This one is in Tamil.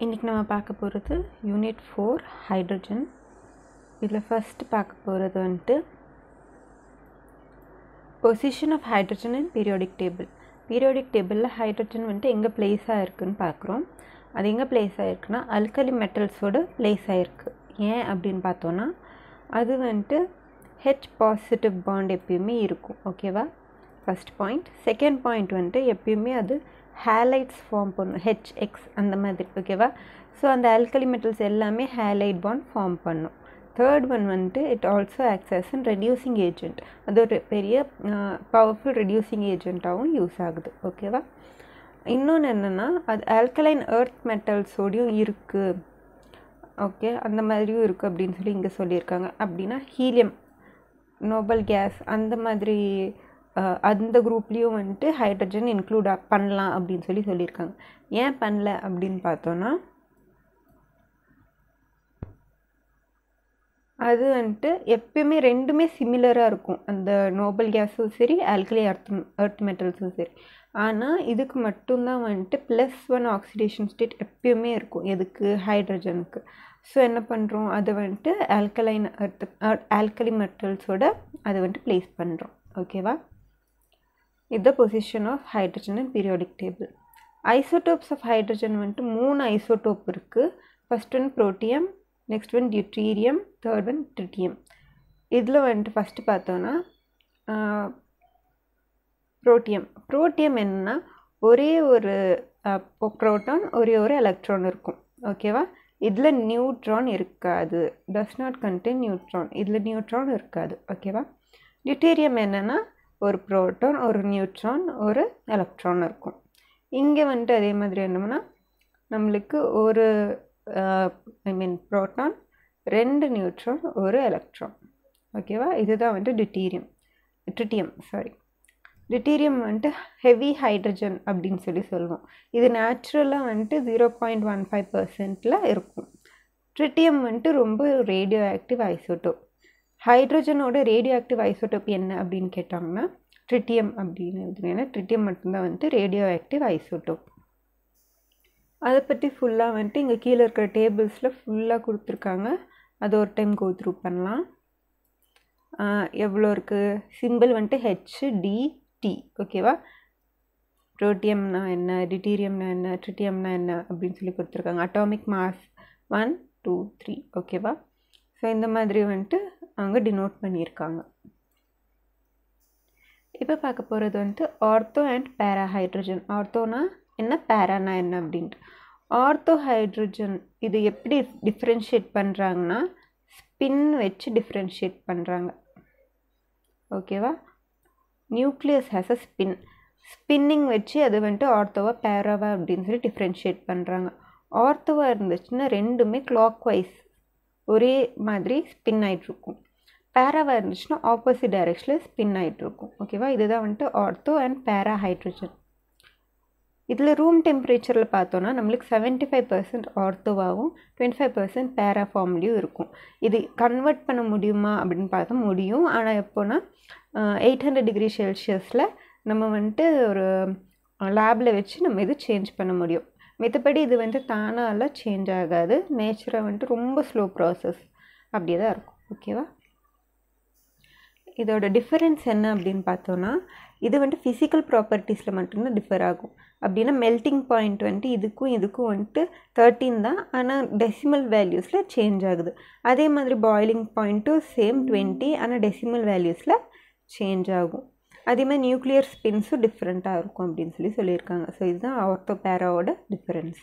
இன்றைக்கி நம்ம பார்க்க போகிறது யூனிட் 4 ஹைட்ரஜன். இதில் ஃபஸ்ட்டு பார்க்க போகிறது வந்துட்டு position of hydrogen in periodic table. Periodic டேபிளில் ஹைட்ரஜன் வந்துட்டு எங்கே பிளேஸ் ஆகிருக்குன்னு பார்க்குறோம். அது எங்கே பிளேஸ் ஆகிருக்குன்னா அல்கலி மெட்டல்ஸோடு பிளேஸ் ஆகிருக்கு. ஏன் அப்படின்னு பார்த்தோன்னா அது வந்துட்டு ஹெச் பாசிட்டிவ் பாண்ட் எப்பயுமே இருக்கும். ஓகேவா, ஃபஸ்ட் பாயிண்ட். செகண்ட் பாயிண்ட் வந்துட்டு எப்பயுமே அது ஹேலைட்ஸ் ஃபார்ம் பண்ணும், ஹெச்எக்ஸ் அந்த மாதிரி. ஓகேவா, ஸோ அந்த ஆல்கலி மெட்டல்ஸ் எல்லாமே ஹேலைட் பாண்ட் ஃபார்ம் பண்ணும். தேர்ட் ஒன் வந்துட்டு it also acts as an reducing agent. அது ஒரு பெரிய பவர்ஃபுல் ரெடியூசிங் ஏஜென்ட்டாகவும் யூஸ் ஆகுது. ஓகேவா, இன்னொன்று என்னென்னா அது ஆல்கலைன் எர்த் மெட்டல்ஸோடையும் இருக்குது. ஓகே, அந்த மாதிரியும் இருக்குது அப்படின்னு சொல்லி இங்கே சொல்லியிருக்காங்க. அப்படின்னா ஹீலியம், நோபல் கேஸ் அந்த மாதிரி அந்த குரூப்லேயும் வந்துட்டு ஹைட்ரஜன் இன்க்ளூட் பண்ணலாம் அப்படின்னு சொல்லியிருக்காங்க. ஏன் பண்ணல அப்படின்னு பார்த்தோன்னா அது வந்துட்டு எப்பயுமே ரெண்டுமே சிமிலராக இருக்கும். அந்த நோபல் கேஸும் சரி, ஆல்கலி எர்த் மெட்டல்ஸும் சரி. ஆனால் இதுக்கு மட்டும்தான் வந்துட்டு +1 ஆக்சிடேஷன் ஸ்டேட் எப்பயுமே இருக்கும். எதுக்கு? ஹைட்ரஜனுக்கு. ஸோ என்ன பண்ணுறோம், அதை வந்துட்டு ஆல்கலி மெட்டல்ஸோட அதை வந்துட்டு ப்ளேஸ் பண்ணுறோம். ஓகேவா, இது position of hydrogen in periodic table. Isotopes of hydrogen வந்துட்டு 3 ஐசோடோப் இருக்குது. First one protium, next one deuterium, third one tritium. இதில் வந்துட்டு ஃபஸ்ட்டு பார்த்தோன்னா புரோட்டியம் என்னன்னா ஒரே ஒரு புரோட்டான், ஒரே ஒரு எலக்ட்ரான் இருக்கும். ஓகேவா, இதில் நியூட்ரான் இருக்காது. Does not contain neutron. இதில் நியூட்ரான் இருக்காது. ஓகேவா, டியூட்டீரியம் என்னென்னா ஒரு புரோட்டான், ஒரு நியூட்ரான், ஒரு எலக்ட்ரான் இருக்கும். இங்கே வந்துட்டு அதே மாதிரி என்னன்னா நம்மளுக்கு ஒரு புரோட்டான், 2 நியூட்ரான், ஒரு எலக்ட்ரான். ஓகேவா, இதுதான் வந்துட்டு ட்ரிட்டியம் வந்துட்டு ஹெவி ஹைட்ரஜன் அப்படின்னு சொல்லுவோம். இது நேச்சுரலாக வந்துட்டு 0.15% இருக்கும். ட்ரிட்டியம் வந்துட்டு ரொம்ப ரேடியோ ஆக்டிவ் ஐசோடோப். ஹைட்ரஜனோட ரேடியோ ஆக்டிவ் ஐசோடோப் என்ன அப்படின்னு கேட்டாங்கன்னா ட்ரிட்டியம் அப்படின்னு எழுதுனா ட்ரிட்டியம் மட்டும்தான் வந்துட்டு ரேடியோ ஆக்டிவ் ஐசோடோப். அதை பற்றி ஃபுல்லாக வந்துட்டு இங்கே கீழே இருக்கிற டேபிள்ஸில் ஃபுல்லாக கொடுத்துருக்காங்க. அது ஒரு டைம் கோ த்ரூ பண்ணலாம். எவ்வளோ இருக்குது? சிம்பிள் வந்துட்டு HDT. ஓகேவா, புரோட்டியம்னா என்ன, டியூட்டீரியம்னா என்ன, ட்ரிட்டியம்னா என்ன அப்படின்னு சொல்லி கொடுத்துருக்காங்க. Atomic mass 1, 2, 3. ஓகேவா, ஸோ இந்த மாதிரி வந்துட்டு அவங்க டினோட் பண்ணியிருக்காங்க. இப்போ பார்க்க போகிறது வந்துட்டு ஆர்த்தோ அண்ட் பேரா ஹைட்ரஜன். ஆர்த்தோனா என்ன, பேரானா என்ன அப்படின்ட்டு. ஆர்த்தோ ஹைட்ரஜன் இது எப்படி டிஃப்ரென்ஷியேட் பண்ணுறாங்கன்னா ஸ்பின் வச்சு டிஃப்ரென்ஷியேட் பண்ணுறாங்க. ஓகேவா, நியூக்ளியஸ் ஹேஸ் அ ஸ்பின்னிங் வச்சு அது வந்துட்டு ஆர்த்தோவா பேராவா அப்படின்னு சொல்லி டிஃப்ரென்ஷியேட் பண்ணுறாங்க. ஆர்த்தோவாக இருந்துச்சுன்னா ரெண்டுமே கிளாக் வைஸ் ஒரே மாதிரி ஸ்பின் ஆகிட்ருக்கும். பேராவாக இருந்துச்சுன்னா ஆப்போசிட் டைரெக்ஷனில் ஸ்பின் ஆகிட்ருக்கும். ஓகேவா, இதுதான் வந்துட்டு ஆர்த்தோ அண்ட் பேரா ஹைட்ரஜன். இதில் ரூம் டெம்பரேச்சரில் பார்த்தோன்னா நம்மளுக்கு 75% ஆர்த்தோவாகவும் 25% பேரா ஃபார்ம்லேயும் இருக்கும். இது கன்வெர்ட் பண்ண முடியுமா அப்படின்னு பார்த்தா முடியும். ஆனால் எப்போனா 800 டிகிரி செல்சியஸில் நம்ம வந்துட்டு ஒரு லேபில் வச்சு நம்ம இது சேஞ்ச் பண்ண முடியும். மற்றபடி இது வந்துட்டு தானால சேஞ்ச் ஆகாது. நேச்சராக வந்துட்டு ரொம்ப ஸ்லோ ப்ராசஸ் அப்படியே தான் இருக்கும். ஓகேவா, இதோட டிஃபரன்ஸ் என்ன அப்படின்னு பார்த்தோன்னா இது வந்துட்டு ஃபிசிக்கல் ப்ராப்பர்ட்டிஸில் மட்டும்தான் டிஃபர் ஆகும். அப்படின்னா மெல்ட்டிங் பாயிண்ட் வந்துட்டு இதுக்கும் வந்துட்டு 13 தான். ஆனால் டெசிமல் வேல்யூஸில் சேஞ்ச் ஆகுது. அதே மாதிரி பாய்லிங் பாயிண்ட்டும் சேம் 20, ஆனால் டெசிமல் வேல்யூஸில் சேஞ்ச் ஆகும். அதே மாதிரி நியூக்ளியர் ஸ்பின்ஸும் டிஃப்ரெண்ட்டாக இருக்கும் அப்படின்னு சொல்லியிருக்காங்க. ஸோ இதுதான் ஆர்த்தோ பேராவோட டிஃபரன்ஸ்.